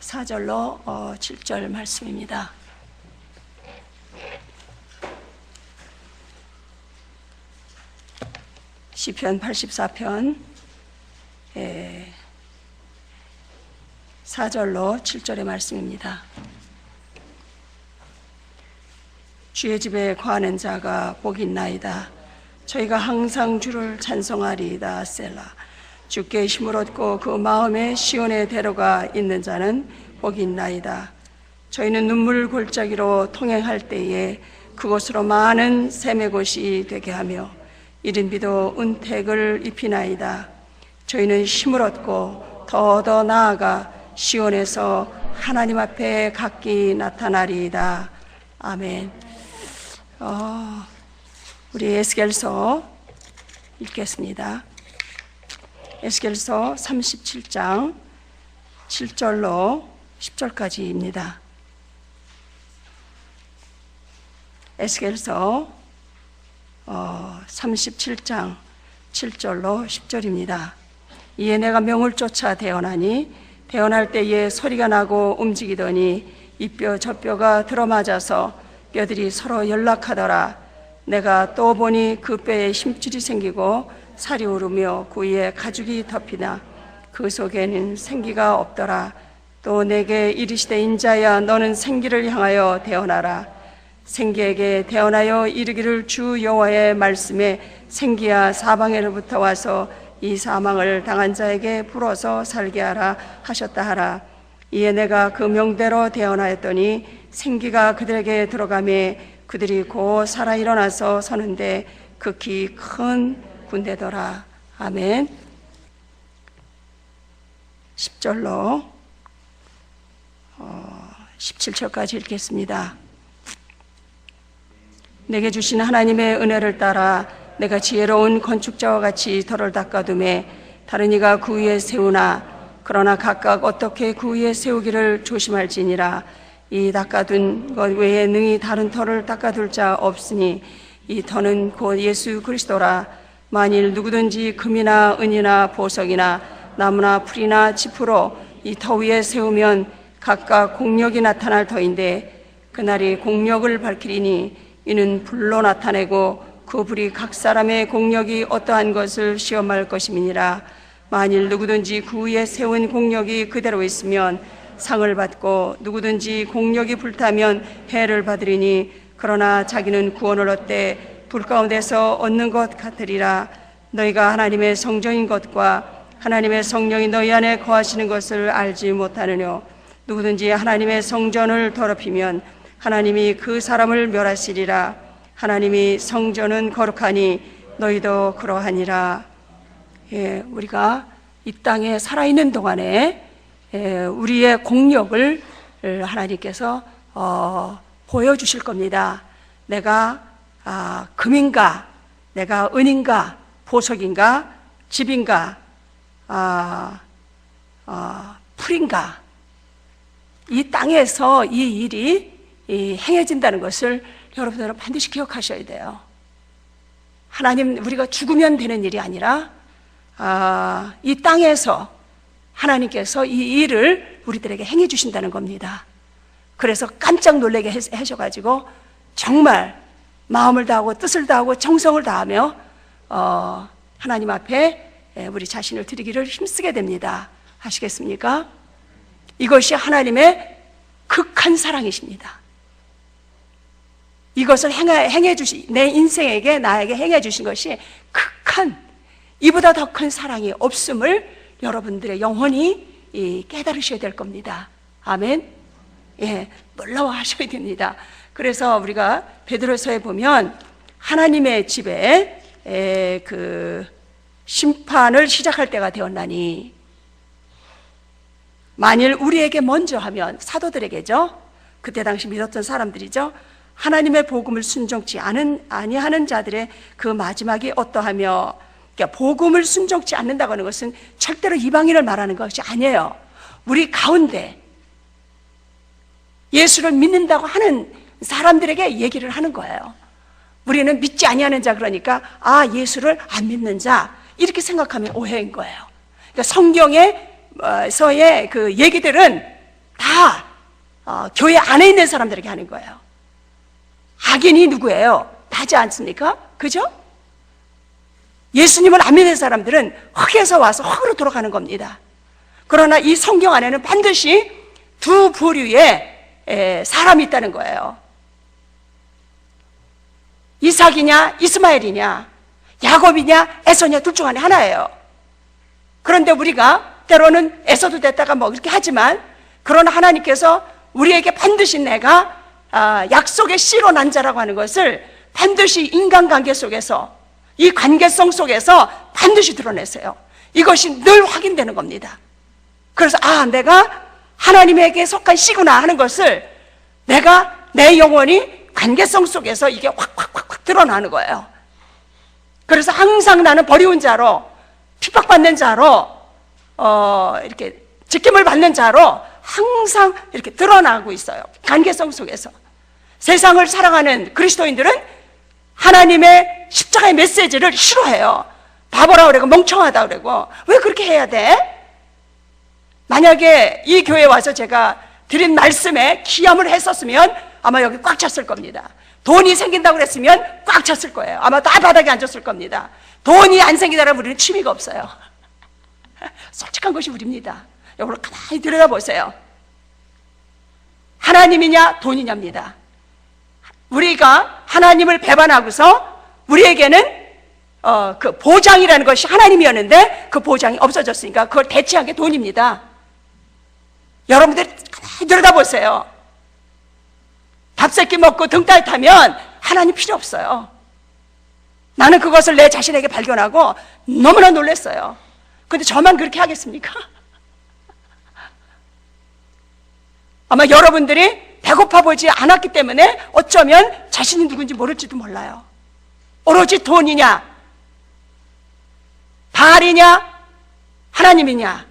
4절로 7절 말씀입니다. 시편 84편 4절로 7절의 말씀입니다. 주의 집에 거하는 자가 복이 있나이다. 저희가 항상 주를 찬송하리이다. 셀라. 주께 힘을 얻고 그 마음에 시온의 대로가 있는 자는 복이 있나이다. 저희는 눈물 골짜기로 통행할 때에 그곳으로 많은 샘의 곳이 되게 하며 이른 비도 은택을 입히나이다. 저희는 힘을 얻고 더 나아가 시온에서 하나님 앞에 각기 나타나리이다. 아멘. 우리 에스겔서 읽겠습니다. 에스겔서 37장 7절로 10절까지입니다. 에스겔서 37장 7절로 10절입니다. 이에 내가 명을 쫓아 대언하니 대언할 때에 소리가 나고 움직이더니 이 뼈 저 뼈가 들어맞아서 뼈들이 서로 연락하더라. 내가 또 보니 그 뼈에 힘줄이 생기고 살이 오르며 그 위에 가죽이 덮이나 그 속에는 생기가 없더라. 또 내게 이르시되 인자야 너는 생기를 향하여 대언하라. 생기에게 대언하여 이르기를 주 여호와의 말씀에 생기야 사방에로부터 와서 이 사망을 당한 자에게 불어서 살게 하라 하셨다 하라. 이에 내가 그 명대로 대언하였더니 생기가 그들에게 들어가매 그들이 곧 살아 일어나서 서는데 극히 큰 군대더라. 아멘. 10절로 17절까지 읽겠습니다. 내게 주신 하나님의 은혜를 따라 내가 지혜로운 건축자와 같이 터를 닦아두매 다른 이가 그 위에 세우나 그러나 각각 어떻게 그 위에 세우기를 조심할지니라. 이 닦아둔 것 외에 능히 다른 터를 닦아둘 자 없으니 이 터는 곧 예수 그리스도라. 만일 누구든지 금이나 은이나 보석이나 나무나 풀이나 짚으로 이 터 위에 세우면 각각 공력이 나타날 터인데 그날이 공력을 밝히리니 이는 불로 나타내고 그 불이 각 사람의 공력이 어떠한 것을 시험할 것임이니라. 만일 누구든지 그 위에 세운 공력이 그대로 있으면 상을 받고 누구든지 공력이 불타면 해를 받으리니 그러나 자기는 구원을 얻되 불 가운데서 얻는 것 같으리라. 너희가 하나님의 성전인 것과 하나님의 성령이 너희 안에 거하시는 것을 알지 못하느뇨. 누구든지 하나님의 성전을 더럽히면 하나님이 그 사람을 멸하시리라. 하나님이 성전은 거룩하니 너희도 그러하니라. 우리가 이 땅에 살아있는 동안에 우리의 공력을 하나님께서 보여주실 겁니다. 내가 금인가, 내가 은인가, 보석인가, 집인가, 풀인가. 이 땅에서 이 일이 행해진다는 것을 여러분들은 반드시 기억하셔야 돼요. 하나님, 우리가 죽으면 되는 일이 아니라 이 땅에서 하나님께서 이 일을 우리들에게 행해 주신다는 겁니다. 그래서 깜짝 놀라게 하셔가지고 정말 마음을 다하고 뜻을 다하고 정성을 다하며 하나님 앞에 우리 자신을 드리기를 힘쓰게 됩니다. 아시겠습니까? 이것이 하나님의 극한 사랑이십니다. 이것을 행해 주신, 내 인생에게 나에게 행해 주신 것이 극한, 이보다 더 큰 사랑이 없음을 여러분들의 영혼이 깨달으셔야 될 겁니다. 아멘. 놀라워하셔야 됩니다. 그래서 우리가 베드로서에 보면 하나님의 집에 그 심판을 시작할 때가 되었나니, 만일 우리에게 먼저 하면, 사도들에게죠, 그때 당시 믿었던 사람들이죠, 하나님의 복음을 순종치 아니하는 자들의 그 마지막이 어떠하며, 그러니까 복음을 순종치 않는다고 하는 것은 절대로 이방인을 말하는 것이 아니에요. 우리 가운데 예수를 믿는다고 하는 사람들에게 얘기를 하는 거예요. 우리는 믿지 아니하는 자, 그러니까 예수를 안 믿는 자, 이렇게 생각하면 오해인 거예요. 그러니까 성경에서의 그 얘기들은 다 교회 안에 있는 사람들에게 하는 거예요. 악인이 누구예요? 나지 않습니까? 그죠? 예수님을 안 믿는 사람들은 흙에서 와서 흙으로 돌아가는 겁니다. 그러나 이 성경 안에는 반드시 두 부류의 사람이 있다는 거예요. 이삭이냐 이스마엘이냐, 야곱이냐 에서냐, 둘 중 안에 하나예요. 그런데 우리가 때로는 에서도 됐다가 뭐 그렇게 하지만, 그러나 하나님께서 우리에게 반드시 내가 약속의 씨로 난 자라고 하는 것을 반드시 인간관계 속에서, 이 관계성 속에서 반드시 드러내세요. 이것이 늘 확인되는 겁니다. 그래서 내가 하나님에게 속한 씨구나 하는 것을 내가 내 영혼이 관계성 속에서 이게 확 드러나는 거예요. 그래서 항상 나는 버리운 자로, 핍박받는 자로, 이렇게 지킴을 받는 자로 항상 이렇게 드러나고 있어요. 관계성 속에서. 세상을 살아가는 그리스도인들은 하나님의 십자가의 메시지를 싫어해요. 바보라 그러고 멍청하다 그러고, 왜 그렇게 해야 돼? 만약에 이 교회에 와서 제가 드린 말씀에 기함을 했었으면 아마 여기 꽉 찼을 겁니다. 돈이 생긴다고 그랬으면 꽉 찼을 거예요. 아마 다 바닥에 앉았을 겁니다. 돈이 안 생기다라면 우리는 취미가 없어요. 솔직한 것이 우리입니다. 이걸 가만히 들여다보세요. 하나님이냐 돈이냐입니다. 우리가 하나님을 배반하고서 우리에게는 그 보장이라는 것이 하나님이었는데 그 보장이 없어졌으니까 그걸 대체한 게 돈입니다. 여러분들이 가만히 들여다보세요. 밥새끼 먹고 등 따뜻하면 하나님 필요 없어요. 나는 그것을 내 자신에게 발견하고 너무나 놀랐어요. 근데 저만 그렇게 하겠습니까? 아마 여러분들이 배고파 보지 않았기 때문에 어쩌면 자신이 누군지 모를지도 몰라요. 오로지 돈이냐, 바알이냐, 하나님이냐.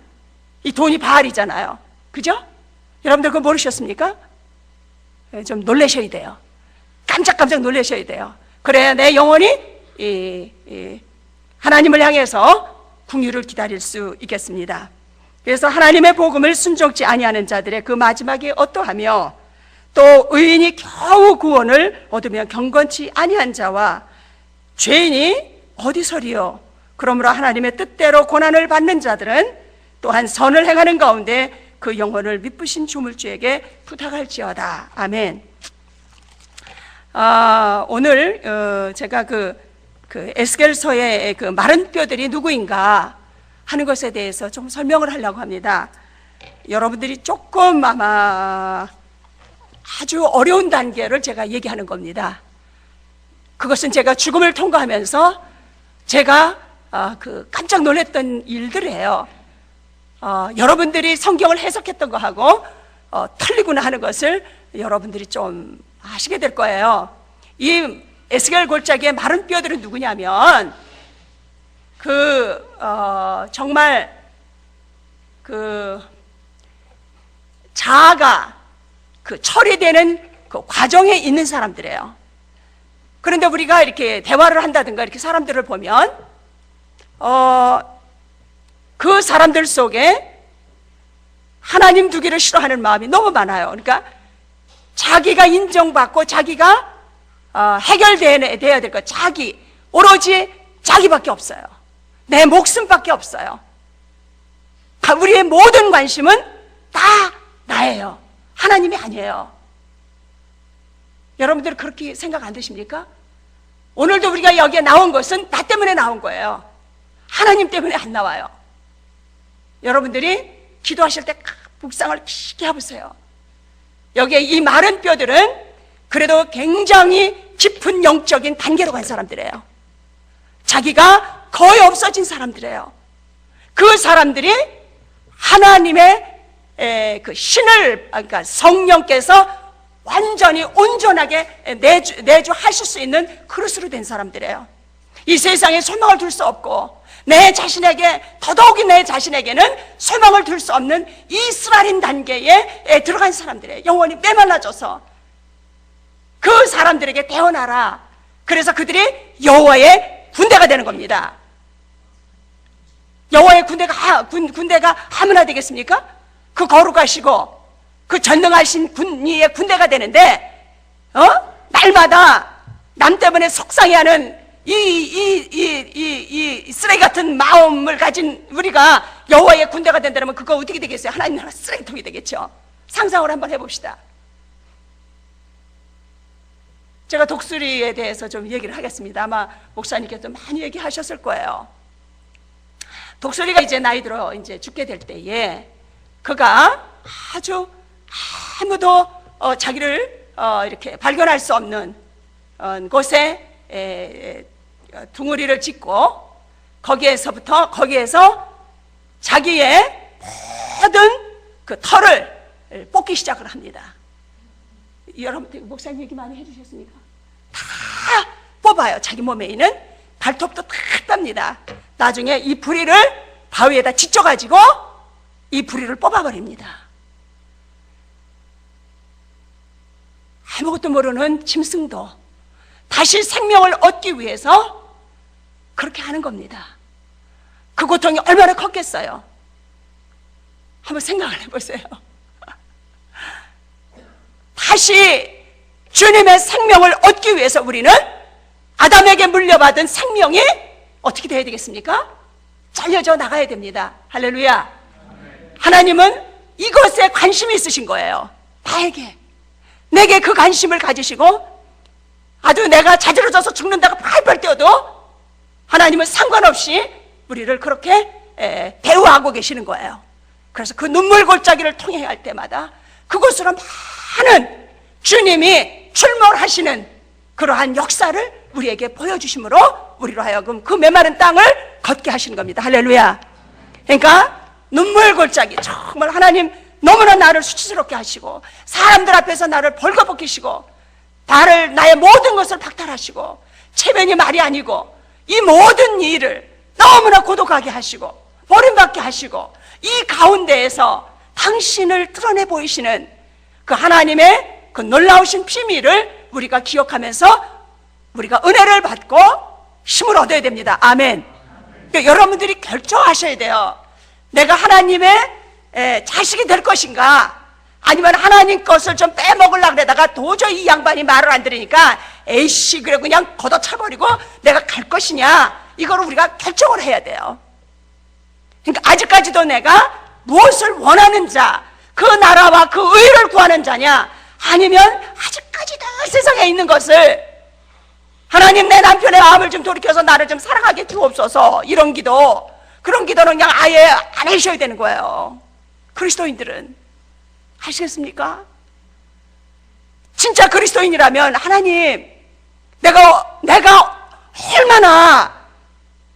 이 돈이 바알이잖아요. 그죠? 여러분들 그거 모르셨습니까? 좀 놀라셔야 돼요. 깜짝깜짝 놀라셔야 돼요. 그래야 내 영혼이 하나님을 향해서 궁유를 기다릴 수 있겠습니다. 그래서 하나님의 복음을 순종치 아니하는 자들의 그 마지막이 어떠하며, 또 의인이 겨우 구원을 얻으며 경건치 아니한 자와 죄인이 어디서리요? 그러므로 하나님의 뜻대로 고난을 받는 자들은 또한 선을 행하는 가운데 그 영혼을 미쁘신 조물주에게 부탁할지어다. 아멘. 오늘 제가 그 에스겔서의 그 마른 뼈들이 누구인가 하는 것에 대해서 좀 설명을 하려고 합니다. 여러분들이 조금 아마 아주 어려운 단계를 제가 얘기하는 겁니다. 그것은 제가 죽음을 통과하면서 제가 깜짝 놀랐던 일들이에요. 여러분들이 성경을 해석했던 거하고 틀리구나 하는 것을 여러분들이 좀 아시게 될 거예요. 이 에스겔 골짜기의 마른 뼈들은 누구냐면 정말 자아가 처리되는 그 과정에 있는 사람들이에요. 그런데 우리가 이렇게 대화를 한다든가 이렇게 사람들을 보면 그 사람들 속에 하나님 두기를 싫어하는 마음이 너무 많아요. 그러니까 자기가 인정받고 자기가 해결돼야 될 것, 오로지 자기밖에 없어요. 내 목숨밖에 없어요. 우리의 모든 관심은 다 나예요. 하나님이 아니에요. 여러분들 그렇게 생각 안 드십니까? 오늘도 우리가 여기에 나온 것은 나 때문에 나온 거예요. 하나님 때문에 안 나와요. 여러분들이 기도하실 때 묵상을 깊게 해보세요. 여기에 이 마른 뼈들은 그래도 굉장히 깊은 영적인 단계로 간 사람들이에요. 자기가 거의 없어진 사람들이에요. 그 사람들이 하나님의 그 신을, 그러니까 성령께서 완전히 온전하게 내주하실 수 있는 그릇으로 된 사람들이에요. 이 세상에 소망을 둘 수 없고 내 자신에게, 더더욱이 내 자신에게는 소망을 둘 수 없는 이스라엘 단계에 들어간 사람들이에요. 영혼이 메말라져서 그 사람들에게 태어나라. 그래서 그들이 여호와의 군대가 되는 겁니다. 여호와의 군대가 하면나 되겠습니까? 그 거룩하시고 그 전능하신 군이의 군대가 되는데, 날마다 남 때문에 속상해하는 이 쓰레기 같은 마음을 가진 우리가 여호와의 군대가 된다면 그거 어떻게 되겠어요? 하나님 나라 쓰레기통이 되겠죠. 상상을 한번 해봅시다. 제가 독수리에 대해서 좀 얘기를 하겠습니다. 아마 목사님께서 많이 얘기하셨을 거예요. 독수리가 이제 나이 들어 이제 죽게 될 때에 그가 아주 아무도 자기를 이렇게 발견할 수 없는 곳에 둥어리를 짓고 거기에서 자기의 모든 그 털을 뽑기 시작을 합니다. 여러분 목사님 얘기 많이 해주셨습니까? 다 뽑아요. 자기 몸에 있는 발톱도 다 땁니다. 나중에 이 부리를 바위에다 짓져가지고 이 부리를 뽑아버립니다. 아무것도 모르는 짐승도 다시 생명을 얻기 위해서 그렇게 하는 겁니다. 그 고통이 얼마나 컸겠어요. 한번 생각을 해보세요. 다시 주님의 생명을 얻기 위해서 우리는 아담에게 물려받은 생명이 어떻게 돼야 되겠습니까? 잘려져 나가야 됩니다. 할렐루야. 하나님은 이것에 관심이 있으신 거예요. 나에게, 내게 그 관심을 가지시고 아주 내가 자지러져서 죽는다고 팔팔 뛰어도 하나님은 상관없이 우리를 그렇게 대우하고 계시는 거예요. 그래서 그 눈물 골짜기를 통해야 할 때마다 그곳으로 많은 주님이 출몰하시는 그러한 역사를 우리에게 보여주심으로 우리로 하여금 그 메마른 땅을 걷게 하시는 겁니다. 할렐루야. 그러니까 눈물 골짜기, 정말 하나님 너무나 나를 수치스럽게 하시고 사람들 앞에서 나를 벌거벗기시고 나의 모든 것을 박탈하시고 체면이 말이 아니고 이 모든 일을 너무나 고독하게 하시고 버림받게 하시고 이 가운데에서 당신을 드러내 보이시는 그 하나님의 그 놀라우신 비밀을 우리가 기억하면서 우리가 은혜를 받고 힘을 얻어야 됩니다. 아멘. 그러니까 여러분들이 결정하셔야 돼요. 내가 하나님의 자식이 될 것인가, 아니면 하나님 것을 좀 빼먹으려고 그러다가 도저히 이 양반이 말을 안 들으니까 에이씨 그래 그냥 걷어차버리고 내가 갈 것이냐, 이거를 우리가 결정을 해야 돼요. 그러니까 아직까지도 내가 무엇을 원하는 자, 그 나라와 그 의를 구하는 자냐, 아니면 아직까지도 세상에 있는 것을 하나님 내 남편의 마음을 좀 돌이켜서 나를 좀 사랑하게 주옵소서, 이런 기도, 그런 기도는 그냥 아예 안 하셔야 되는 거예요. 그리스도인들은. 아시겠습니까? 진짜 그리스도인이라면 하나님 내가 얼마나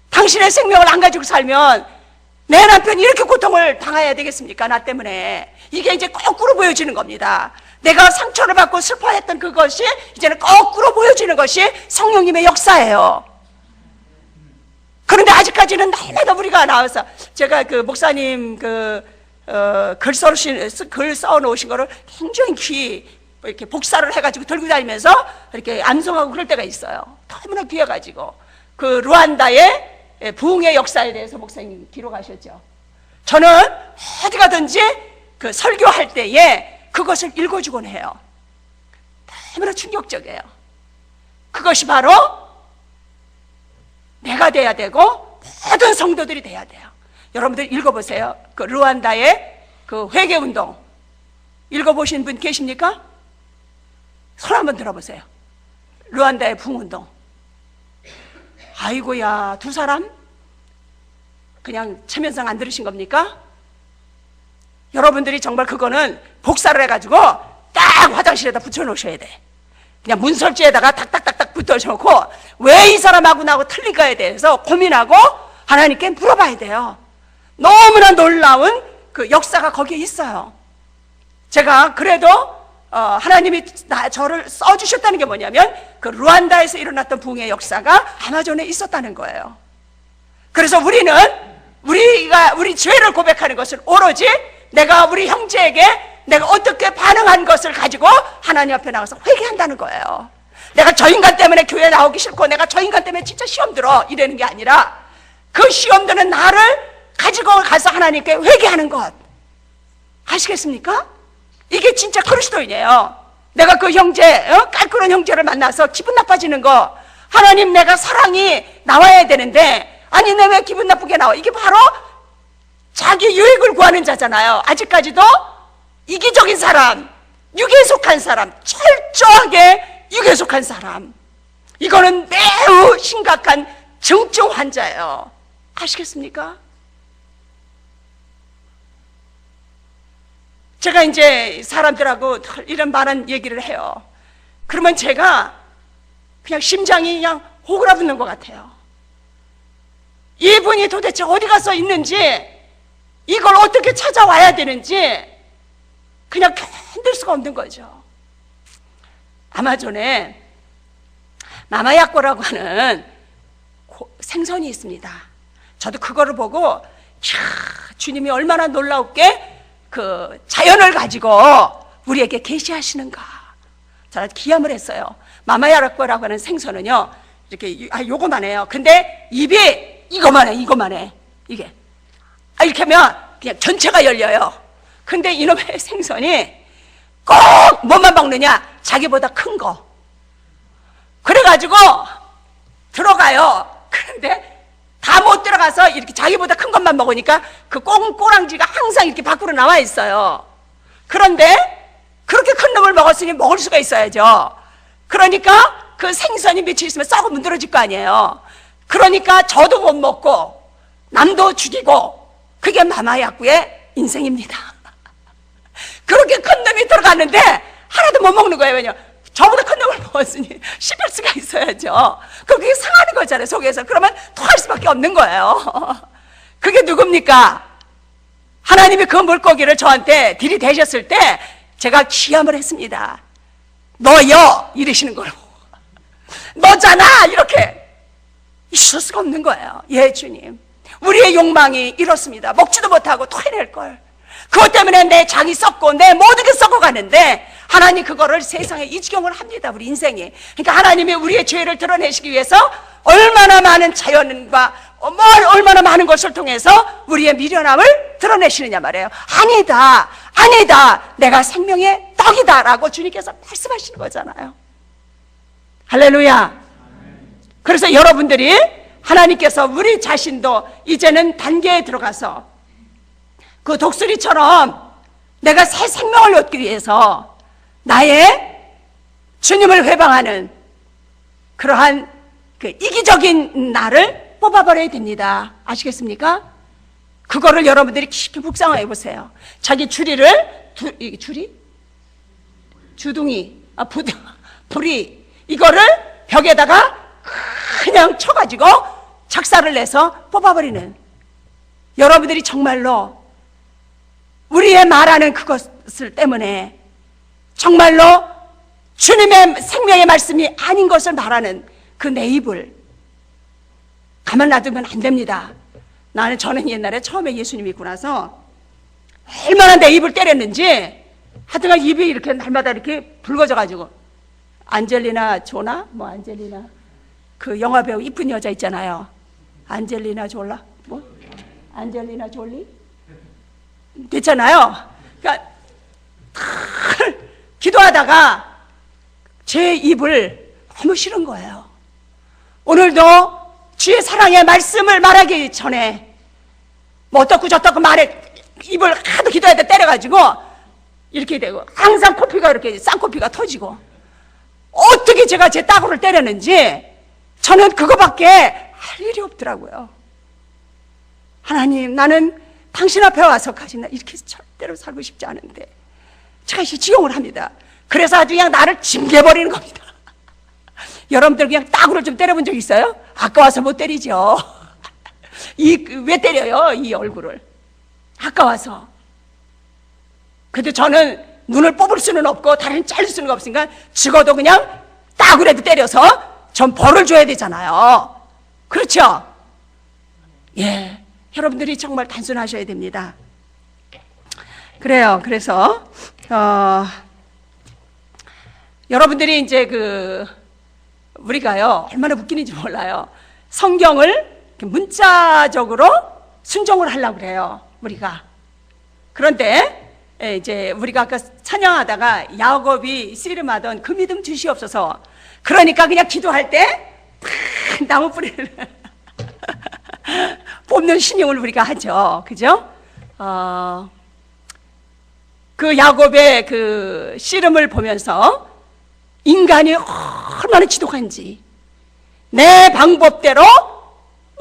당신의 생명을 안 가지고 살면 내 남편이 이렇게 고통을 당해야 되겠습니까? 나 때문에. 이게 이제 거꾸로 보여지는 겁니다. 내가 상처를 받고 슬퍼했던 그것이 이제는 거꾸로 보여지는 것이 성령님의 역사예요. 그런데 아직까지는 날마다 우리가 나와서, 제가 그 목사님 글 써 놓으신 거를 굉장히 이렇게 복사를 해가지고 들고 다니면서 이렇게 암송하고 그럴 때가 있어요. 너무나 귀해가지고. 그 루안다의 부흥의 역사에 대해서 목사님 기록하셨죠. 저는 어디 가든지 그 설교할 때에 그것을 읽어주곤 해요. 너무나 충격적이에요. 그것이 바로 내가 돼야 되고 모든 성도들이 돼야 돼요. 여러분들 읽어보세요. 그 루안다의 그 회개운동 읽어보신 분 계십니까? 손 한번 들어보세요. 루안다의 부흥운동. 아이고야, 두 사람? 그냥 체면상 안 들으신 겁니까? 여러분들이 정말 그거는 복사를 해가지고 딱 화장실에다 붙여놓으셔야 돼. 그냥 문설지에다가 탁탁탁탁 붙여놓고 왜 이 사람하고 나하고 틀릴까에 대해서 고민하고 하나님께 물어봐야 돼요. 너무나 놀라운 그 역사가 거기에 있어요. 제가 그래도 하나님이 저를 써주셨다는 게 뭐냐면 그 루안다에서 일어났던 부흥의 역사가 아마존에 있었다는 거예요. 그래서 우리 죄를 고백하는 것을 오로지 내가 우리 형제에게 내가 어떻게 반응한 것을 가지고 하나님 앞에 나가서 회개한다는 거예요. 내가 저 인간 때문에 교회 나오기 싫고 내가 저 인간 때문에 진짜 시험 들어 이러는 게 아니라 그 시험 드는 나를 가지고 가서 하나님께 회개하는 것. 아시겠습니까? 이게 진짜 그리스도인이에요. 내가 그 형제, 깔끔한 형제를 만나서 기분 나빠지는 거, 하나님 내가 사랑이 나와야 되는데 아니 내 왜 기분 나쁘게 나와? 이게 바로 자기 유익을 구하는 자잖아요. 아직까지도 이기적인 사람, 육에 속한 사람, 철저하게 육에 속한 사람, 이거는 매우 심각한 정증 환자예요. 아시겠습니까? 제가 이제 사람들하고 이런 많은 얘기를 해요. 그러면 제가 그냥 심장이 그냥 호그라붙는 것 같아요. 이분이 도대체 어디 가서 있는지, 이걸 어떻게 찾아와야 되는지 그냥 견딜 수가 없는 거죠. 아마존에 마마야꼬라고 하는 생선이 있습니다. 저도 그거를 보고 주님이 얼마나 놀라웠게 그 자연을 가지고 우리에게 계시하시는가, 저는 기함을 했어요. 마마야꼬라고 하는 생선은요 이렇게 요거만해요. 근데 입이 이거만해. 이게 이렇게 하면 그냥 전체가 열려요. 근데 이놈의 생선이 꼭 뭐만 먹느냐, 자기보다 큰 거. 그래가지고 들어가요. 그런데 다 못 들어가서 이렇게 자기보다 큰 것만 먹으니까 그 꼬랑지가 항상 이렇게 밖으로 나와 있어요. 그런데 그렇게 큰 놈을 먹었으니 먹을 수가 있어야죠. 그러니까 그 생선이 며칠 있으면 썩어 문드러질 거 아니에요. 그러니까 저도 못 먹고 남도 죽이고, 그게 마마야꾸의 인생입니다. 그렇게 큰 놈이 들어갔는데 하나도 못 먹는 거예요. 왜냐, 저보다 큰 놈을 먹었으니 씹을 수가 있어야죠. 그게 상하는 거잖아요, 속에서. 그러면 토할 수밖에 없는 거예요. 그게 누굽니까? 하나님이 그 물고기를 저한테 들이대셨을 때 제가 기함을 했습니다. 너요! 이러시는 거로. 너잖아! 이렇게. 있을 수가 없는 거예요. 예, 주님. 우리의 욕망이 이렇습니다. 먹지도 못하고 토해낼 걸. 그것 때문에 내 장이 썩고 내 모든 게 썩어가는데 하나님 그거를 세상에 이 지경을 합니다. 우리 인생이. 그러니까 하나님이 우리의 죄를 드러내시기 위해서 얼마나 많은 자연과 얼마나 많은 것을 통해서 우리의 미련함을 드러내시느냐 말이에요. 아니다, 내가 생명의 떡이다 라고 주님께서 말씀하시는 거잖아요. 할렐루야. 그래서 여러분들이, 하나님께서 우리 자신도 이제는 단계에 들어가서 그 독수리처럼 내가 새 생명을 얻기 위해서 나의 주님을 회방하는 그러한 그 이기적인 나를 뽑아버려야 됩니다. 아시겠습니까? 그거를 여러분들이 깊이 묵상해 보세요. 자기 부리 이거를 벽에다가 그냥 쳐가지고 작사를 내서 뽑아버리는, 여러분들이 정말로 우리의 말하는 그것을 때문에 정말로 주님의 생명의 말씀이 아닌 것을 말하는 그 내 입을 가만 놔두면 안 됩니다. 저는 옛날에 처음에 예수님 믿고 나서 얼마나 내 입을 때렸는지, 하여튼간 입이 이렇게 날마다 이렇게 붉어져가지고, 안젤리나 조나? 안젤리나 그 영화배우 이쁜 여자 있잖아요. 안젤리나 졸라? 안젤리나 졸리? 됐잖아요. 그러니까 기도하다가 제 입을 너무 싫은 거예요. 오늘도 주의 사랑의 말씀을 말하기 전에 어떻고 저떻고 입을 하도 기도할 때 때려가지고 이렇게 되고, 항상 코피가 이렇게 쌍코피가 터지고, 어떻게 제가 제 따구를 때렸는지 저는 그거밖에 할 일이 없더라고요. 하나님, 나는 당신 앞에 와서까지 이렇게 절대로 살고 싶지 않은데 제가 지용을 합니다. 그래서 아주 그냥 나를 징계버리는 겁니다. 여러분들 그냥 따구를 좀 때려본 적 있어요? 아까워서 못 때리죠. 왜 때려요? 이 얼굴을 아까워서. 근데 저는 눈을 뽑을 수는 없고 다리는 자를 수는 없으니까 죽어도 그냥 따구라도 때려서 전 벌을 줘야 되잖아요. 그렇죠? 예, 여러분들이 정말 단순하셔야 됩니다. 그래요. 그래서 여러분들이 이제 우리가요 얼마나 웃기는지 몰라요. 성경을 문자적으로 순종을 하려고 그래요, 우리가. 그런데 이제 우리가 아까 찬양하다가 야곱이 씨름하던 그 믿음 주시옵소서. 그러니까 그냥 기도할 때 탁 나무 뿌리를 뽑는 신용을 우리가 하죠. 그죠? 그 야곱의 그 씨름을 보면서 인간이 얼마나 지독한지 내 방법대로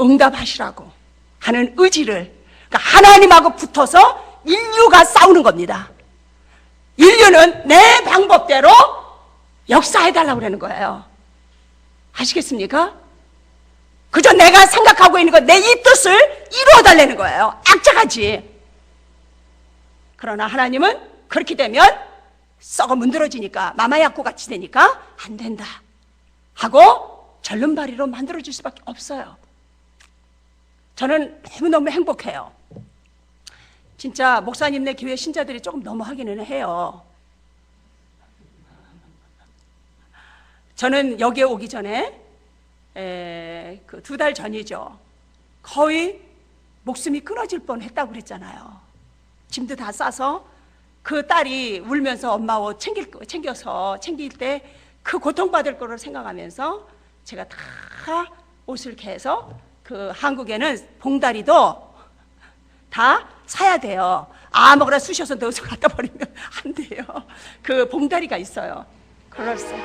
응답하시라고 하는 의지를, 그러니까 하나님하고 붙어서 인류가 싸우는 겁니다. 인류는 내 방법대로 역사해달라고 그러는 거예요. 아시겠습니까? 그저 내가 생각하고 있는 것, 내 이 뜻을 이루어달라는 거예요. 악착하지. 그러나 하나님은 그렇게 되면 썩어 문드러지니까, 마마야코 같이 되니까 안 된다 하고 절름발이로 만들어줄 수밖에 없어요. 저는 너무너무 행복해요. 진짜 목사님네 교회 신자들이 조금 너무하기는 해요. 저는 여기에 오기 전에 그 2달 전이죠. 거의 목숨이 끊어질 뻔했다고 그랬잖아요. 짐도 다 싸서 그 딸이 울면서 엄마 옷 챙겨서 챙길 때 그 고통받을 거를 생각하면서 제가 다 옷을 개서, 그 한국에는 봉다리도 다 사야 돼요. 아무거나 쑤셔서 넣어서 갖다 버리면 안 돼요. 그 봉다리가 있어요. 그럴세.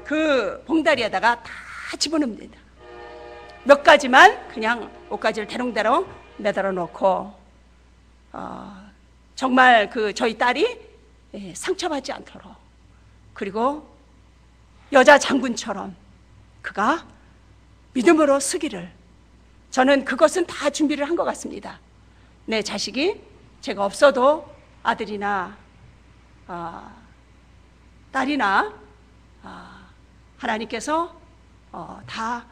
그 봉다리에다가 다 집어넣습니다. 몇 가지만 그냥 옷가지를 대롱대롱 매달아 놓고, 정말 그 저희 딸이 상처받지 않도록, 그리고 여자 장군처럼 그가 믿음으로 서기를, 저는 그것은 다 준비를 한 것 같습니다. 내 자식이 제가 없어도 아들이나 딸이나 하나님께서 다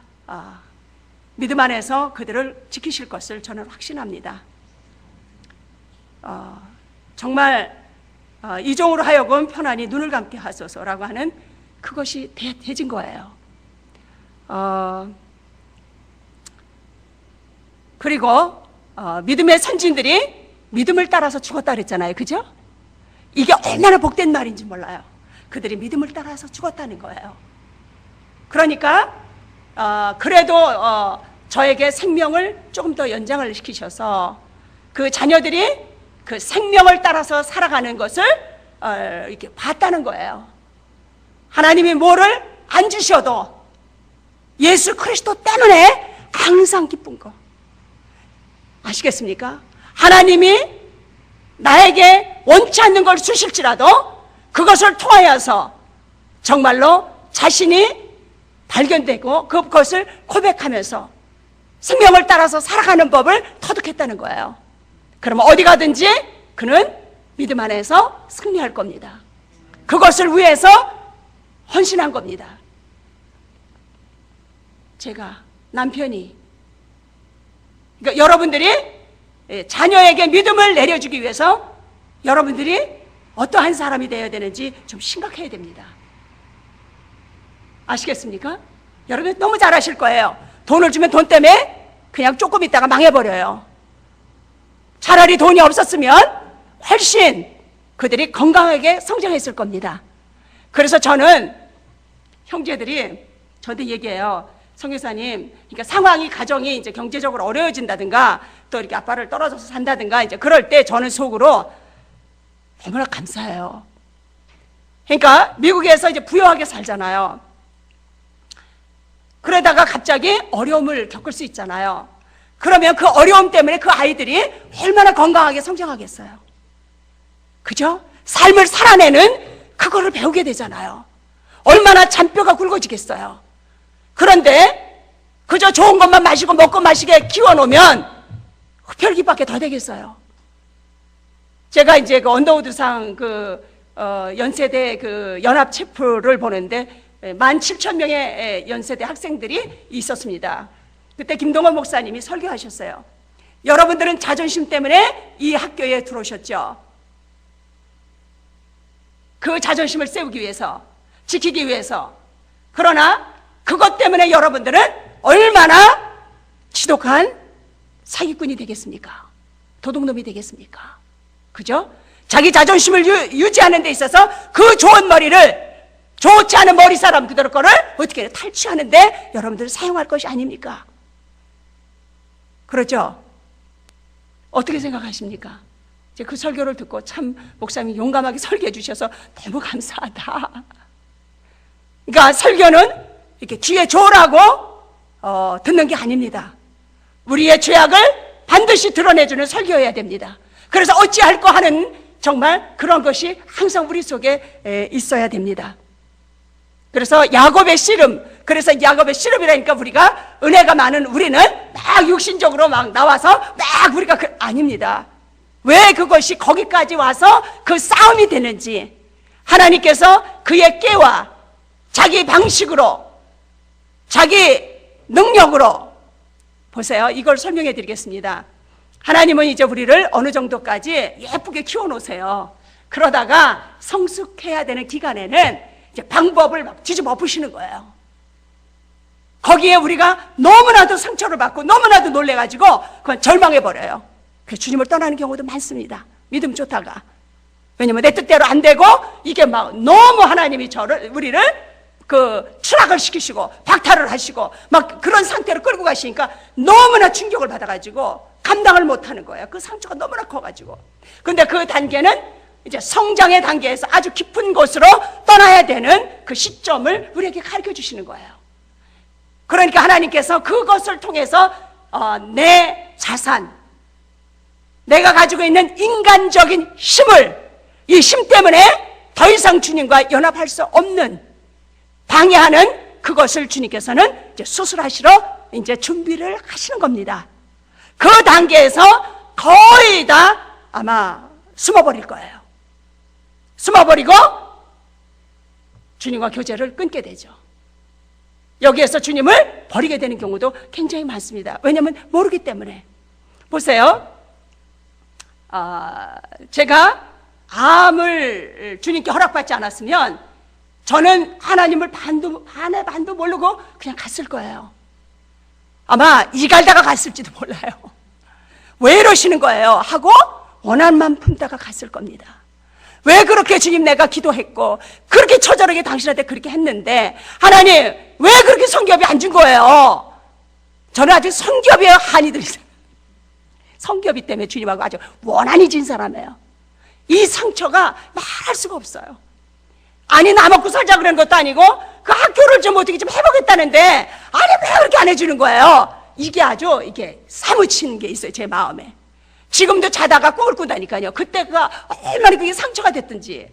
믿음 안에서 그들을 지키실 것을 저는 확신합니다. 정말 이종으로 하여금 편안히 눈을 감게 하소서라고 하는 그것이 되진 거예요. 그리고 믿음의 선진들이 믿음을 따라서 죽었다 그랬잖아요. 그죠? 이게 얼마나 복된 말인지 몰라요. 그들이 믿음을 따라서 죽었다는 거예요. 그러니까 그래도 저에게 생명을 조금 더 연장을 시키셔서 그 자녀들이 그 생명을 따라서 살아가는 것을 이렇게 봤다는 거예요. 하나님이 뭐를 안 주셔도 예수 그리스도 때문에 항상 기쁜 거 아시겠습니까? 하나님이 나에게 원치 않는 걸 주실지라도 그것을 통하여서 정말로 자신이 발견되고 그것을 고백하면서 생명을 따라서 살아가는 법을 터득했다는 거예요. 그러면 어디 가든지 그는 믿음 안에서 승리할 겁니다. 그것을 위해서 헌신한 겁니다. 제가 남편이, 그러니까 여러분들이 자녀에게 믿음을 내려주기 위해서 여러분들이 어떠한 사람이 되어야 되는지 좀 심각해야 됩니다. 아시겠습니까? 여러분 너무 잘 아실 거예요. 돈을 주면 돈 때문에 그냥 조금 있다가 망해버려요. 차라리 돈이 없었으면 훨씬 그들이 건강하게 성장했을 겁니다. 그래서 저는 형제들이 저한테 얘기해요. 성교사님, 그러니까 상황이, 가정이 이제 경제적으로 어려워진다든가 또 이렇게 아빠를 떨어져서 산다든가 이제 그럴 때 저는 속으로 너무나 감사해요. 그러니까 미국에서 이제 부유하게 살잖아요. 그러다가 갑자기 어려움을 겪을 수 있잖아요. 그러면 그 어려움 때문에 그 아이들이 얼마나 건강하게 성장하겠어요. 그죠? 삶을 살아내는 그거를 배우게 되잖아요. 얼마나 잔뼈가 굵어지겠어요. 그런데 그저 좋은 것만 마시고 먹고 마시게 키워놓으면 흡혈귀밖에 더 되겠어요. 제가 이제 그 언더우드상 연세대 그 연합 체프를 보는데 17,000명의 연세대 학생들이 있었습니다. 그때 김동원 목사님이 설교하셨어요. 여러분들은 자존심 때문에 이 학교에 들어오셨죠. 그 자존심을 세우기 위해서, 지키기 위해서. 그러나 그것 때문에 여러분들은 얼마나 지독한 사기꾼이 되겠습니까? 도둑놈이 되겠습니까? 그죠? 자기 자존심을 유지하는 데 있어서 그 좋은 머리를, 좋지 않은 머리 사람 그들 거를 어떻게 탈취하는데 여러분들 사용할 것이 아닙니까? 그렇죠? 어떻게 생각하십니까? 이제 그 설교를 듣고 참 목사님이 용감하게 설교해 주셔서 너무 감사하다. 그러니까 설교는 이렇게 귀에 좋으라고 듣는 게 아닙니다. 우리의 죄악을 반드시 드러내주는 설교여야 됩니다. 그래서 어찌할꼬 하는 정말 그런 것이 항상 우리 속에 있어야 됩니다. 그래서 야곱의 씨름, 그래서 야곱의 씨름이라니까 우리가 은혜가 많은 우리는 막 육신적으로 막 나와서 막 우리가 아닙니다. 왜 그것이 거기까지 와서 그 싸움이 되는지 하나님께서 그의 깨와 자기 방식으로 자기 능력으로 보세요. 이걸 설명해 드리겠습니다. 하나님은 이제 우리를 어느 정도까지 예쁘게 키워놓으세요. 그러다가 성숙해야 되는 기간에는 이제 방법을 막 뒤집어 엎으시는 거예요. 거기에 우리가 너무나도 상처를 받고 너무나도 놀래가지고 그건 절망해버려요. 그래서 주님을 떠나는 경우도 많습니다. 믿음 좋다가. 왜냐면 내 뜻대로 안 되고 이게 막 너무 하나님이 우리를 추락을 시키시고 박탈을 하시고 막 그런 상태로 끌고 가시니까 너무나 충격을 받아가지고 감당을 못하는 거예요. 그 상처가 너무나 커가지고. 근데 그 단계는 이제 성장의 단계에서 아주 깊은 곳으로 떠나야 되는 그 시점을 우리에게 가르쳐 주시는 거예요. 그러니까 하나님께서 그것을 통해서 내 자산, 내가 가지고 있는 인간적인 힘을, 이 힘 때문에 더 이상 주님과 연합할 수 없는, 방해하는 그것을 주님께서는 이제 수술하시러 이제 준비를 하시는 겁니다. 그 단계에서 거의 다 아마 숨어버릴 거예요. 숨어버리고 주님과 교제를 끊게 되죠. 여기에서 주님을 버리게 되는 경우도 굉장히 많습니다. 왜냐하면 모르기 때문에. 보세요. 제가 암을 주님께 허락받지 않았으면 저는 하나님을 반의 반도 모르고 그냥 갔을 거예요. 아마 이갈다가 갔을지도 몰라요. 왜 이러시는 거예요? 하고 원한만 품다가 갔을 겁니다. 왜 그렇게 주님 내가 기도했고 그렇게 처절하게 당신한테 그렇게 했는데 하나님 왜 그렇게 성교비 안 준 거예요? 저는 아직 성교비에 한이 들잖아요. 성교비 때문에 주님하고 아주 원한이 진 사람이에요. 이 상처가 말할 수가 없어요. 아니 나 먹고 살자 그런 것도 아니고 그 학교를 좀 어떻게 좀 해보겠다는데 아니 왜 그렇게 안 해주는 거예요? 이게 아주 이게 사무치는 게 있어요. 제 마음에. 지금도 자다가 꿈을 꾼다니까요. 그때가 얼마나 그게 상처가 됐든지.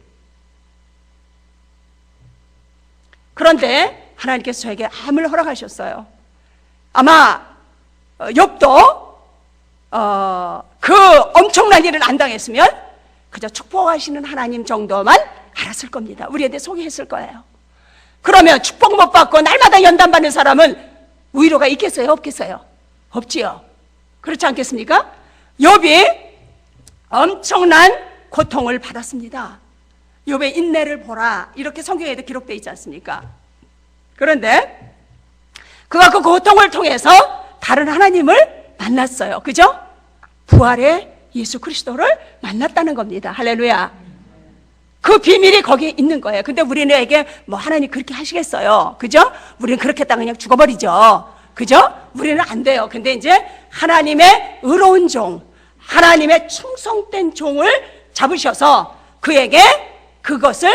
그런데 하나님께서 저에게 암을 허락하셨어요. 아마 욥도 그 엄청난 일을 안 당했으면 그저 축복하시는 하나님 정도만 알았을 겁니다. 우리한테 소개했을 거예요. 그러면 축복 못 받고 날마다 연단받는 사람은 위로가 있겠어요? 없겠어요? 없지요. 그렇지 않겠습니까? 욥이 엄청난 고통을 받았습니다. 욥의 인내를 보라 이렇게 성경에도 기록되어 있지 않습니까? 그런데 그가 그 고통을 통해서 다른 하나님을 만났어요. 그죠? 부활의 예수 그리스도를 만났다는 겁니다. 할렐루야. 그 비밀이 거기에 있는 거예요. 근데 우리에게 뭐 하나님 그렇게 하시겠어요? 그죠? 우리는 그렇게 했다가 그냥 죽어버리죠. 그죠? 우리는 안 돼요. 근데 이제 하나님의 의로운 종, 하나님의 충성된 종을 잡으셔서 그에게 그것을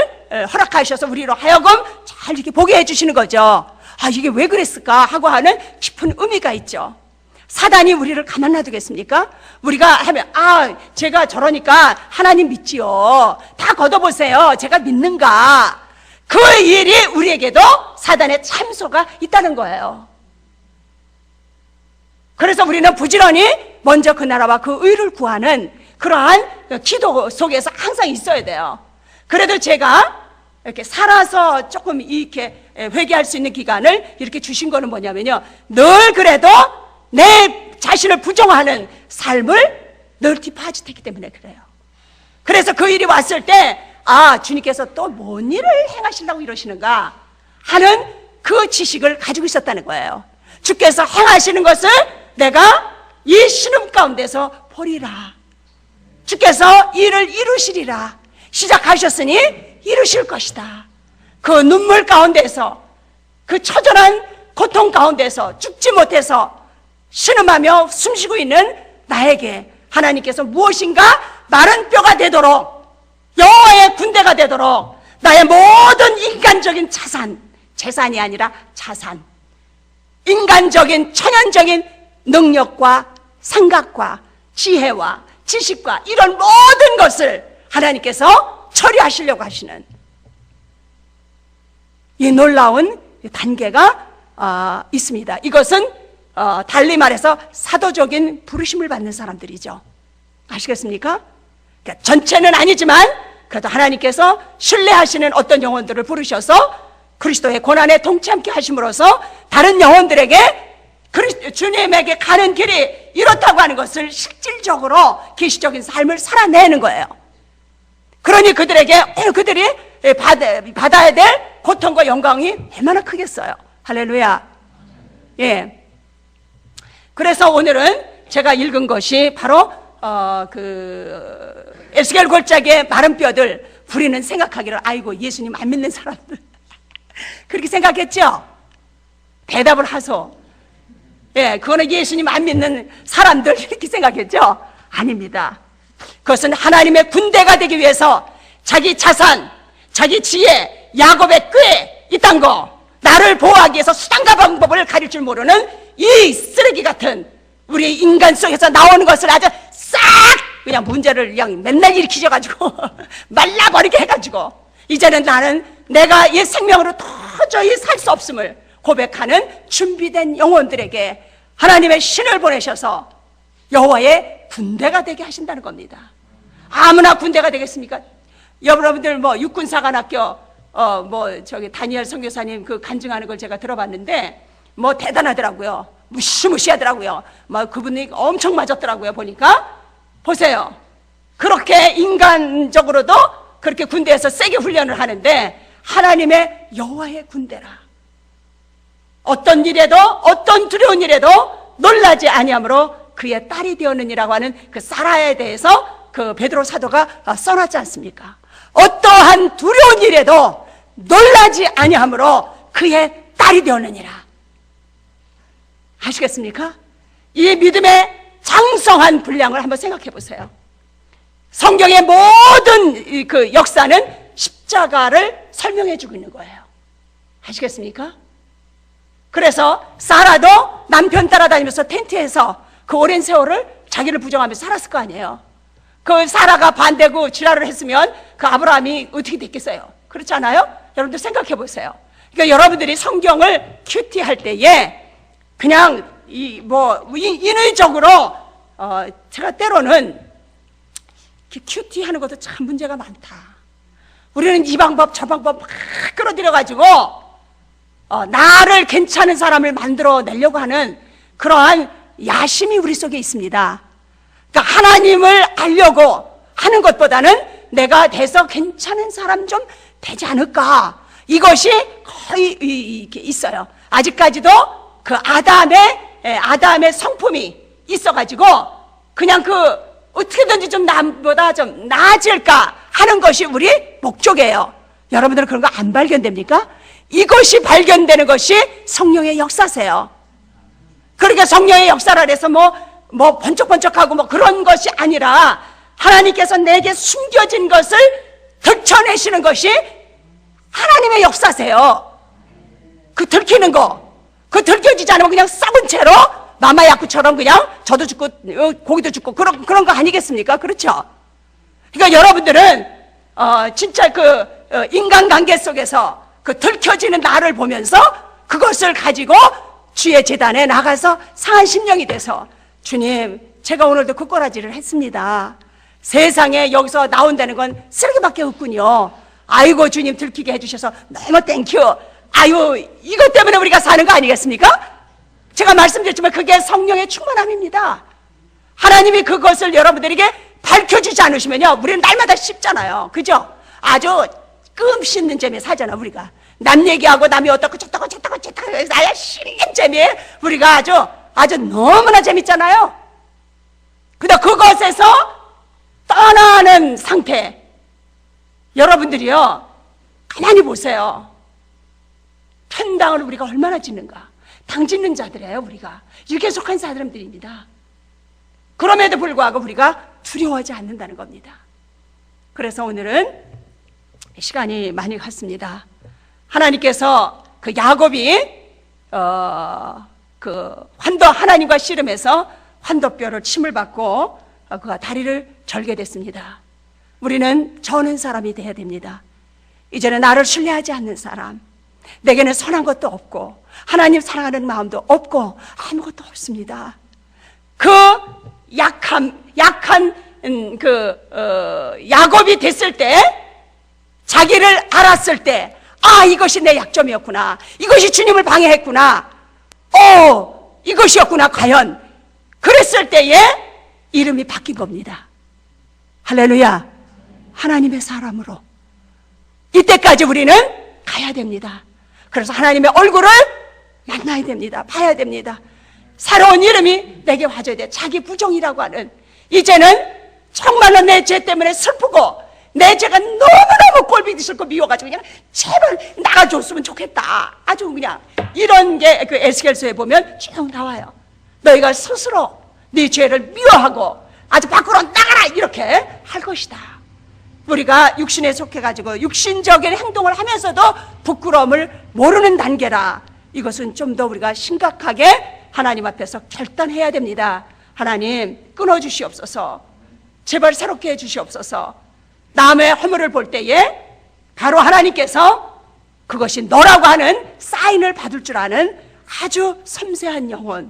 허락하셔서 우리로 하여금 잘 이렇게 보게 해주시는 거죠. 아, 이게 왜 그랬을까 하고 하는 깊은 의미가 있죠. 사단이 우리를 가만 놔두겠습니까? 우리가 하면 제가 저러니까 하나님 믿지요. 다 걷어보세요. 제가 믿는가? 그 일이 우리에게도 사단의 참소가 있다는 거예요. 그래서 우리는 부지런히 먼저 그 나라와 그 의를 구하는 그러한 기도 속에서 항상 있어야 돼요. 그래도 제가 이렇게 살아서 조금 이렇게 회개할 수 있는 기간을 이렇게 주신 거는 뭐냐면요. 늘 그래도 내 자신을 부정하는 삶을 늘 뒷바라지했기 때문에 그래요. 그래서 그 일이 왔을 때 주님께서 또 뭔 일을 행하시려고 이러시는가 하는 그 지식을 가지고 있었다는 거예요. 주께서 행하시는 것을 내가 이 신음 가운데서 보리라. 주께서 이를 이루시리라. 시작하셨으니 이루실 것이다. 그 눈물 가운데서, 그 처절한 고통 가운데서 죽지 못해서 신음하며 숨쉬고 있는 나에게 하나님께서 무엇인가 마른 뼈가 되도록, 여호와의 군대가 되도록 나의 모든 인간적인 자산, 재산이 아니라 자산, 인간적인 천연적인 능력과 생각과 지혜와 지식과 이런 모든 것을 하나님께서 처리하시려고 하시는 이 놀라운 단계가 있습니다. 이것은 달리 말해서 사도적인 부르심을 받는 사람들이죠. 아시겠습니까? 그러니까 전체는 아니지만 그래도 하나님께서 신뢰하시는 어떤 영혼들을 부르셔서 그리스도의 고난에 동참케 하심으로써 다른 영혼들에게 주님에게 가는 길이 이렇다고 하는 것을 실질적으로 계시적인 삶을 살아내는 거예요. 그러니 그들이 받아야 될 고통과 영광이 얼마나 크겠어요. 할렐루야. 예. 그래서 오늘은 제가 읽은 것이 바로 에스겔 골짜기의 마른 뼈들, 우리는 생각하기를 아이고 예수님 안 믿는 사람들 그렇게 생각했죠? 대답을 하소. 예, 그거는 예수님 안 믿는 사람들 이렇게 생각했죠? 아닙니다. 그것은 하나님의 군대가 되기 위해서 자기 자산, 자기 지혜, 야곱의 꾀 이딴 거, 나를 보호하기 위해서 수단과 방법을 가릴 줄 모르는 이 쓰레기 같은 우리 인간 속에서 나오는 것을 아주 싹 그냥 문제를 그냥 맨날 일으키셔가지고 말라버리게 해가지고 이제는 나는 내가 이 생명으로 도저히 살 수 없음을 고백하는 준비된 영혼들에게 하나님의 신을 보내셔서 여호와의 군대가 되게 하신다는 겁니다. 아무나 군대가 되겠습니까? 여러분들 육군사관학교 다니엘 선교사님 그 간증하는 걸 제가 들어봤는데 대단하더라고요. 무시무시하더라고요. 그분이 엄청 맞았더라고요. 보니까 보세요. 그렇게 인간적으로도 그렇게 군대에서 세게 훈련을 하는데 하나님의 여호와의 군대라. 어떤 일에도 어떤 두려운 일에도 놀라지 아니함으로 그의 딸이 되었느니라고 하는 그 사라에 대해서 그 베드로 사도가 써놨지 않습니까? 어떠한 두려운 일에도 놀라지 아니함으로 그의 딸이 되었느니라. 아시겠습니까? 이 믿음의 장성한 분량을 한번 생각해 보세요. 성경의 모든 그 역사는 십자가를 설명해 주고 있는 거예요. 아시겠습니까? 그래서 사라도 남편 따라다니면서 텐트에서 그 오랜 세월을 자기를 부정하면서 살았을 거 아니에요. 그 사라가 반대고 지랄을 했으면 그 아브라함이 어떻게 됐겠어요? 그렇지 않아요? 여러분들 생각해 보세요. 그러니까 여러분들이 성경을 큐티할 때에 그냥 인위적으로 제가 때로는 큐티하는 것도 참 문제가 많다. 우리는 이 방법 저 방법 막 끌어들여가지고 나를 괜찮은 사람을 만들어내려고 하는 그러한 야심이 우리 속에 있습니다. 그러니까 하나님을 알려고 하는 것보다는 내가 돼서 괜찮은 사람 좀 되지 않을까, 이것이 거의 이렇게 있어요. 아직까지도 그 아담의 성품이 있어가지고 그냥 어떻게든지 좀 남보다 좀 나아질까 하는 것이 우리 목적이에요. 여러분들은 그런 거 안 발견됩니까? 이것이 발견되는 것이 성령의 역사세요. 그러니까 성령의 역사라 해서 번쩍번쩍하고 그런 것이 아니라 하나님께서 내게 숨겨진 것을 들춰내시는 것이 하나님의 역사세요. 그 들키는 거, 그 들켜지지 않으면 그냥 썩은 채로 마마야쿠처럼 그냥 저도 죽고 고기도 죽고 그런 거 아니겠습니까? 그렇죠? 그러니까 여러분들은 진짜 인간관계 속에서 그 들켜지는 나를 보면서 그것을 가지고 주의 제단에 나가서 상한 심령이 돼서 주님, 제가 오늘도 그 꼬라지를 했습니다. 세상에 여기서 나온다는 건 쓰레기밖에 없군요. 아이고 주님 들키게 해주셔서 너무 땡큐. 아유, 이것 때문에 우리가 사는 거 아니겠습니까? 제가 말씀드렸지만 그게 성령의 충만함입니다. 하나님이 그것을 여러분들에게 밝혀주지 않으시면요, 우리는 날마다 씹잖아요. 그죠? 아주 끔 씹는 재미에 살잖아. 우리가 남 얘기하고 남이 어떻고 저떻고 나야 씹는 재미에 우리가 아주 너무나 재밌잖아요. 근데 그것에서 딱 있는 상태, 여러분들이요, 가만히 보세요. 편당을 우리가 얼마나 짓는가. 당 짓는 자들이에요, 우리가. 육에 속한 사람들입니다. 그럼에도 불구하고 우리가 두려워하지 않는다는 겁니다. 그래서 오늘은 시간이 많이 갔습니다. 하나님께서 그 야곱이 하나님과 씨름해서 환도뼈를 침을 받고 그가 다리를 절게 됐습니다. 우리는 저는 사람이 돼야 됩니다. 이제는 나를 신뢰하지 않는 사람, 내게는 선한 것도 없고 하나님 사랑하는 마음도 없고 아무것도 없습니다. 그 약한 야곱이 됐을 때, 자기를 알았을 때, 아, 이것이 내 약점이었구나, 이것이 주님을 방해했구나, 이것이었구나, 과연 그랬을 때에 이름이 바뀐 겁니다. 할렐루야. 하나님의 사람으로 이때까지 우리는 가야 됩니다. 그래서 하나님의 얼굴을 만나야 됩니다. 봐야 됩니다. 새로운 이름이 내게 와줘야 돼. 자기 부정이라고 하는, 이제는 정말로 내 죄 때문에 슬프고 내 죄가 너무너무 꼴보기 싫고 미워가지고 그냥 제발 나가줬으면 좋겠다, 아주 그냥 이런 게 그 에스겔서에 보면 쭉 나와요. 너희가 스스로 네 죄를 미워하고 아주 밖으로 나가라, 이렇게 할 것이다. 우리가 육신에 속해가지고 육신적인 행동을 하면서도 부끄러움을 모르는 단계라, 이것은 좀 더 우리가 심각하게 하나님 앞에서 결단해야 됩니다. 하나님, 끊어주시옵소서. 제발 새롭게 해주시옵소서. 남의 허물을 볼 때에 바로 하나님께서 그것이 너라고 하는 사인을 받을 줄 아는 아주 섬세한 영혼,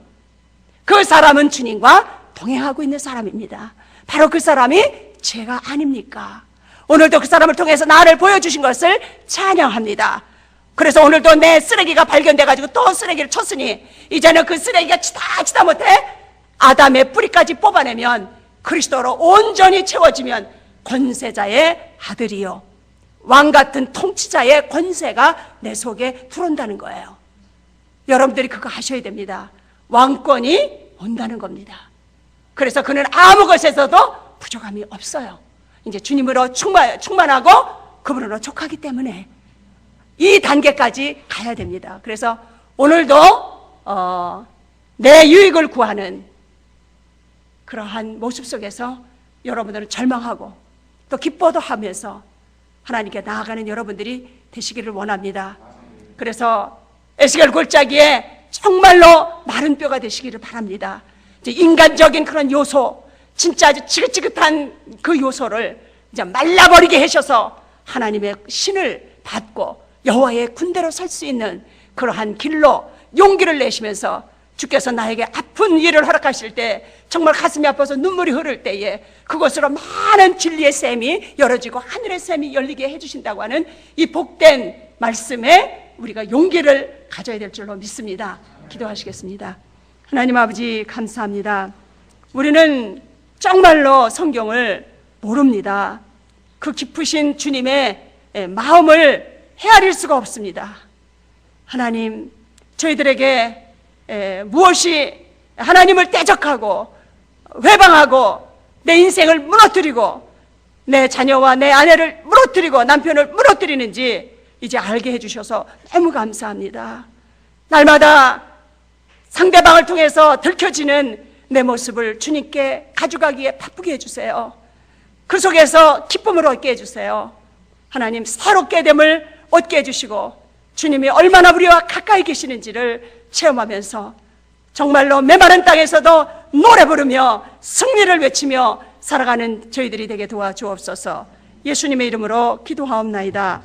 그 사람은 주님과 동행하고 있는 사람입니다. 바로 그 사람이 제가 아닙니까? 오늘도 그 사람을 통해서 나를 보여주신 것을 찬양합니다. 그래서 오늘도 내 쓰레기가 발견돼가지고 또 쓰레기를 쳤으니, 이제는 그 쓰레기가 치다 못해 아담의 뿌리까지 뽑아내면 그리스도로 온전히 채워지면 권세자의 아들이요, 왕같은 통치자의 권세가 내 속에 들어온다는 거예요. 여러분들이 그거 아셔야 됩니다. 왕권이 온다는 겁니다. 그래서 그는 아무 것에서도 부족함이 없어요. 이제 주님으로 충만하고 그분으로 족하기 때문에 이 단계까지 가야 됩니다. 그래서 오늘도 내 유익을 구하는 그러한 모습 속에서 여러분들은 절망하고 또 기뻐도 하면서 하나님께 나아가는 여러분들이 되시기를 원합니다. 그래서 에스겔 골짜기에 정말로 마른 뼈가 되시기를 바랍니다. 이제 인간적인 그런 요소, 진짜 아주 지긋지긋한 그 요소를 이제 말라버리게 하셔서 하나님의 신을 받고 여호와의 군대로 설 수 있는 그러한 길로 용기를 내시면서, 주께서 나에게 아픈 일을 허락하실 때, 정말 가슴이 아파서 눈물이 흐를 때에 그것으로 많은 진리의 샘이 열어지고 하늘의 샘이 열리게 해주신다고 하는 이 복된 말씀에 우리가 용기를 가져야 될 줄로 믿습니다. 기도하시겠습니다. 하나님 아버지, 감사합니다. 우리는 정말로 성경을 모릅니다. 그 깊으신 주님의 마음을 헤아릴 수가 없습니다. 하나님, 저희들에게 무엇이 하나님을 대적하고 회방하고 내 인생을 무너뜨리고 내 자녀와 내 아내를 무너뜨리고 남편을 무너뜨리는지 이제 알게 해주셔서 너무 감사합니다. 날마다 상대방을 통해서 들켜지는 내 모습을 주님께 가져가기에 바쁘게 해주세요. 그 속에서 기쁨을 얻게 해주세요. 하나님, 새롭게 됨을 얻게 해주시고 주님이 얼마나 우리와 가까이 계시는지를 체험하면서 정말로 메마른 땅에서도 노래 부르며 승리를 외치며 살아가는 저희들이 되게 도와주옵소서. 예수님의 이름으로 기도하옵나이다.